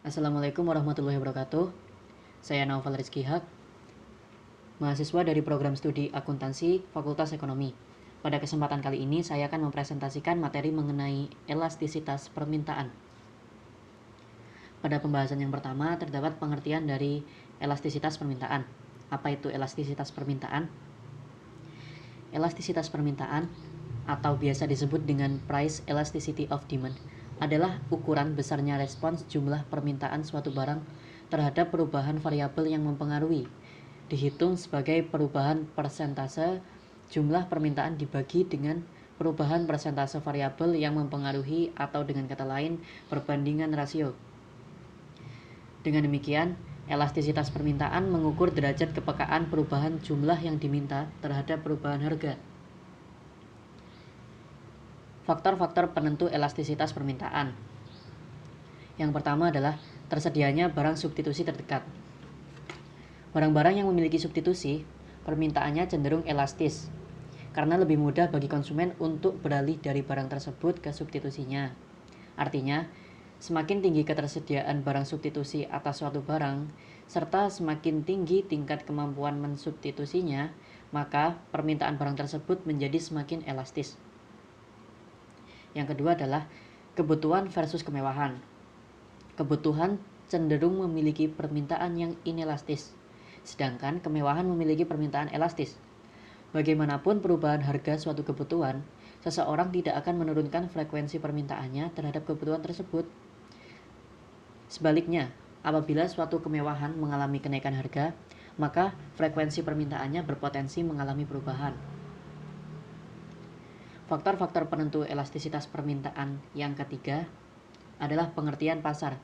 Assalamualaikum warahmatullahi wabarakatuh. Saya Naufal Rizky Haq, mahasiswa dari program studi akuntansi Fakultas Ekonomi. Pada kesempatan kali ini saya akan mempresentasikan materi mengenai elastisitas permintaan. Pada pembahasan yang pertama terdapat pengertian dari elastisitas permintaan. Apa itu elastisitas permintaan? Elastisitas permintaan atau biasa disebut dengan price elasticity of demand adalah ukuran besarnya respons jumlah permintaan suatu barang terhadap perubahan variabel yang mempengaruhi, dihitung sebagai perubahan persentase jumlah permintaan dibagi dengan perubahan persentase variabel yang mempengaruhi, atau dengan kata lain perbandingan rasio. Dengan demikian, elastisitas permintaan mengukur derajat kepekaan perubahan jumlah yang diminta terhadap perubahan harga. Faktor-faktor penentu elastisitas permintaan. Yang pertama adalah tersedianya barang substitusi terdekat. Barang-barang yang memiliki substitusi, permintaannya cenderung elastis, karena lebih mudah bagi konsumen untuk beralih dari barang tersebut ke substitusinya. Artinya, semakin tinggi ketersediaan barang substitusi atas suatu barang, serta semakin tinggi tingkat kemampuan mensubstitusinya, maka permintaan barang tersebut menjadi semakin elastis. Yang kedua adalah kebutuhan versus kemewahan. Kebutuhan cenderung memiliki permintaan yang inelastis, sedangkan kemewahan memiliki permintaan elastis. Bagaimanapun perubahan harga suatu kebutuhan, seseorang tidak akan menurunkan frekuensi permintaannya terhadap kebutuhan tersebut. Sebaliknya, apabila suatu kemewahan mengalami kenaikan harga, maka frekuensi permintaannya berpotensi mengalami perubahan. Faktor-faktor penentu elastisitas permintaan yang ketiga adalah pengertian pasar.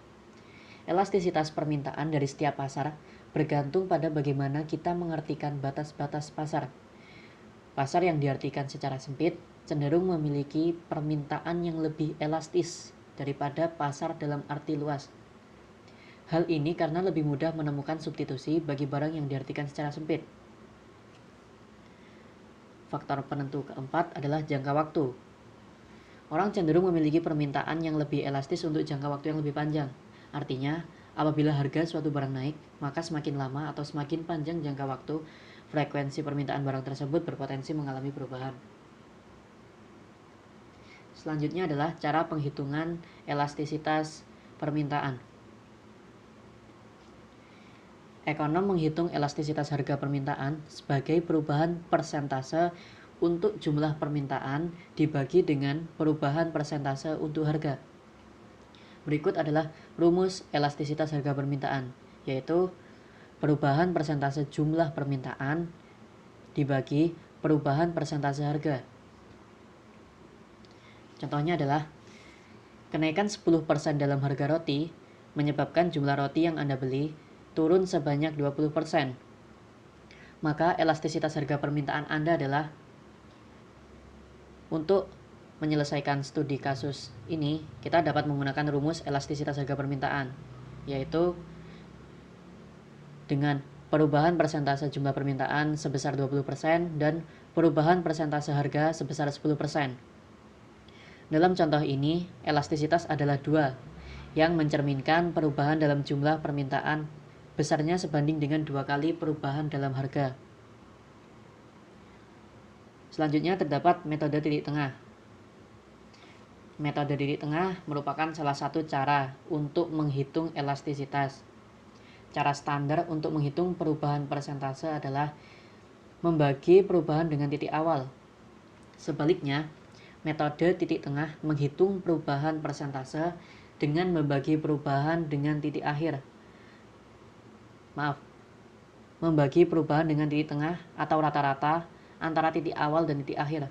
Elastisitas permintaan dari setiap pasar bergantung pada bagaimana kita mengartikan batas-batas pasar. Pasar yang diartikan secara sempit cenderung memiliki permintaan yang lebih elastis daripada pasar dalam arti luas. Hal ini karena lebih mudah menemukan substitusi bagi barang yang diartikan secara sempit. Faktor penentu keempat adalah jangka waktu. Orang cenderung memiliki permintaan yang lebih elastis untuk jangka waktu yang lebih panjang. Artinya, apabila harga suatu barang naik, maka semakin lama atau semakin panjang jangka waktu, frekuensi permintaan barang tersebut berpotensi mengalami perubahan. Selanjutnya adalah cara penghitungan elastisitas permintaan. Ekonom menghitung elastisitas harga permintaan sebagai perubahan persentase untuk jumlah permintaan dibagi dengan perubahan persentase untuk harga. Berikut adalah rumus elastisitas harga permintaan, yaitu perubahan persentase jumlah permintaan dibagi perubahan persentase harga. Contohnya adalah kenaikan 10% dalam harga roti menyebabkan jumlah roti yang Anda beli turun sebanyak 20%. Maka elastisitas harga permintaan Anda adalah, untuk menyelesaikan studi kasus ini, kita dapat menggunakan rumus elastisitas harga permintaan, yaitu dengan perubahan persentase jumlah permintaan sebesar 20% dan perubahan persentase harga sebesar 10%. Dalam contoh ini, elastisitas adalah 2, yang mencerminkan perubahan dalam jumlah permintaan besarnya sebanding dengan 2 kali perubahan dalam harga. Selanjutnya terdapat metode titik tengah. Metode titik tengah merupakan salah satu cara untuk menghitung elastisitas. Cara standar untuk menghitung perubahan persentase adalah membagi perubahan dengan titik awal. Sebaliknya, metode titik tengah menghitung perubahan persentase dengan membagi perubahan dengan titik akhir. Membagi perubahan dengan titik tengah atau rata-rata antara titik awal dan titik akhir.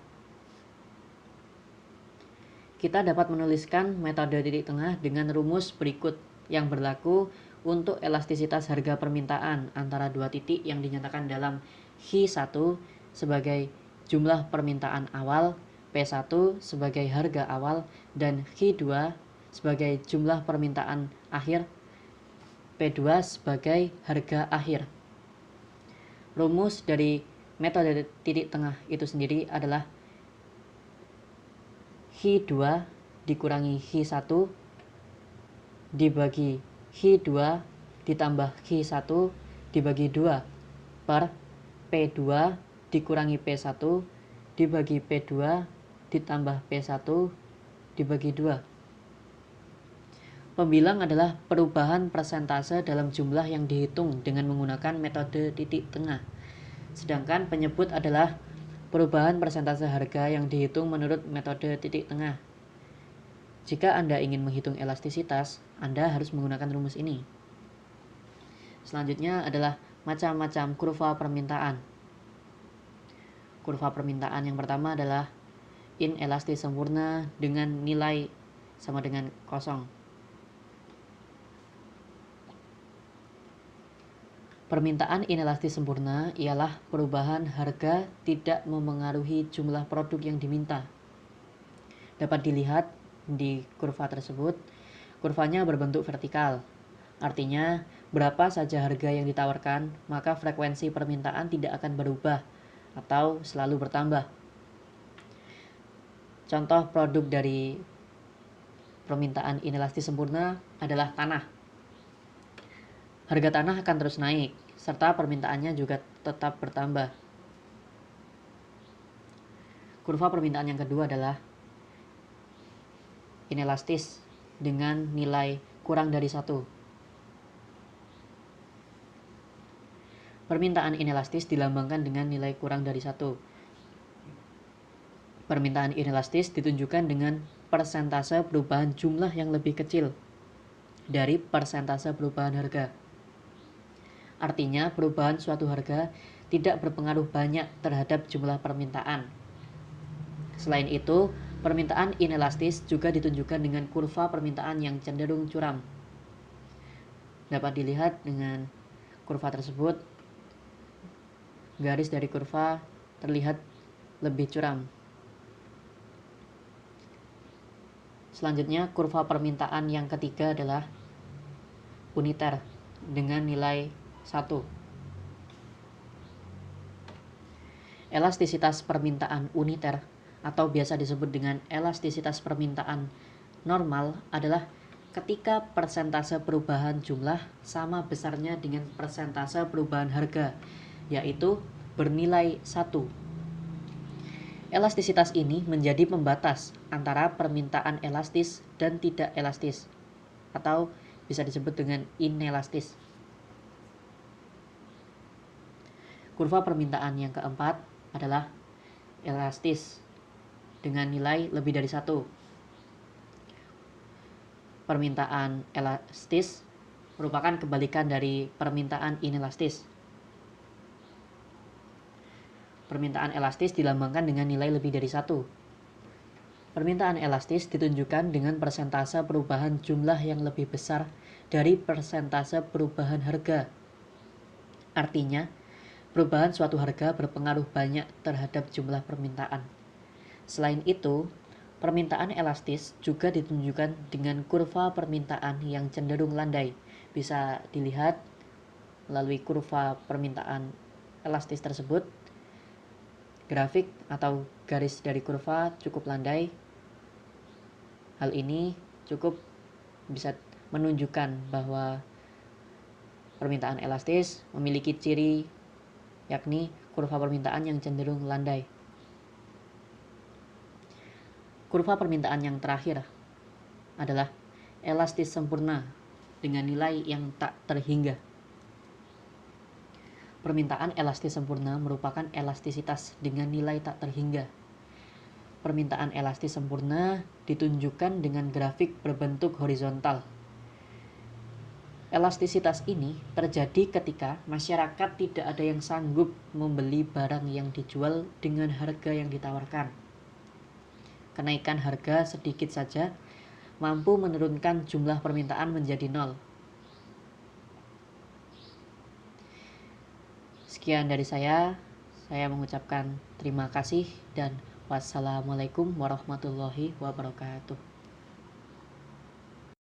Kita dapat menuliskan metode titik tengah dengan rumus berikut yang berlaku untuk elastisitas harga permintaan antara dua titik yang dinyatakan dalam H1 sebagai jumlah permintaan awal, P1 sebagai harga awal, dan H2 sebagai jumlah permintaan akhir, P2 sebagai harga akhir. Rumus dari metode titik tengah itu sendiri adalah H2 dikurangi H1 dibagi Hi2 ditambah Hi1 dibagi 2 per P2 dikurangi P1 dibagi P2 ditambah P1 dibagi 2. Pembilang adalah perubahan persentase dalam jumlah yang dihitung dengan menggunakan metode titik tengah. Sedangkan penyebut adalah perubahan persentase harga yang dihitung menurut metode titik tengah. Jika Anda ingin menghitung elastisitas, Anda harus menggunakan rumus ini. Selanjutnya adalah macam-macam kurva permintaan. Kurva permintaan yang pertama adalah inelastis sempurna dengan nilai sama dengan 0. Permintaan inelastis sempurna ialah perubahan harga tidak memengaruhi jumlah produk yang diminta. Dapat dilihat di kurva tersebut, kurvanya berbentuk vertikal. Artinya, berapa saja harga yang ditawarkan, maka frekuensi permintaan tidak akan berubah atau selalu bertambah. Contoh produk dari permintaan inelastis sempurna adalah tanah. Harga tanah akan terus naik, serta permintaannya juga tetap bertambah. Kurva permintaan yang kedua adalah inelastis dengan nilai kurang dari 1. Permintaan inelastis dilambangkan dengan nilai kurang dari 1. Permintaan inelastis ditunjukkan dengan persentase perubahan jumlah yang lebih kecil dari persentase perubahan harga. Artinya, perubahan suatu harga tidak berpengaruh banyak terhadap jumlah permintaan. Selain itu, permintaan inelastis juga ditunjukkan dengan kurva permintaan yang cenderung curam. Dapat dilihat dengan kurva tersebut, garis dari kurva terlihat lebih curam. Selanjutnya, kurva permintaan yang ketiga adalah uniter dengan nilai 1. Elastisitas permintaan uniter atau biasa disebut dengan elastisitas permintaan normal adalah ketika persentase perubahan jumlah sama besarnya dengan persentase perubahan harga, yaitu bernilai 1. Elastisitas ini menjadi pembatas antara permintaan elastis dan tidak elastis, atau bisa disebut dengan inelastis. Kurva permintaan yang keempat adalah elastis dengan nilai lebih dari 1. Permintaan elastis merupakan kebalikan dari permintaan inelastis. Permintaan elastis dilambangkan dengan nilai lebih dari 1. Permintaan elastis ditunjukkan dengan persentase perubahan jumlah yang lebih besar dari persentase perubahan harga. Artinya, perubahan suatu harga berpengaruh banyak terhadap jumlah permintaan. Selain itu, permintaan elastis juga ditunjukkan dengan kurva permintaan yang cenderung landai. Bisa dilihat melalui kurva permintaan elastis tersebut. Grafik atau garis dari kurva cukup landai. Hal ini cukup bisa menunjukkan bahwa permintaan elastis memiliki ciri yakni kurva permintaan yang cenderung landai. Kurva permintaan yang terakhir adalah elastis sempurna dengan nilai yang tak terhingga. Permintaan elastis sempurna merupakan elastisitas dengan nilai tak terhingga. Permintaan elastis sempurna ditunjukkan dengan grafik berbentuk horizontal. Elastisitas ini terjadi ketika masyarakat tidak ada yang sanggup membeli barang yang dijual dengan harga yang ditawarkan. Kenaikan harga sedikit saja mampu menurunkan jumlah permintaan menjadi 0. Sekian dari saya mengucapkan terima kasih dan wassalamualaikum warahmatullahi wabarakatuh.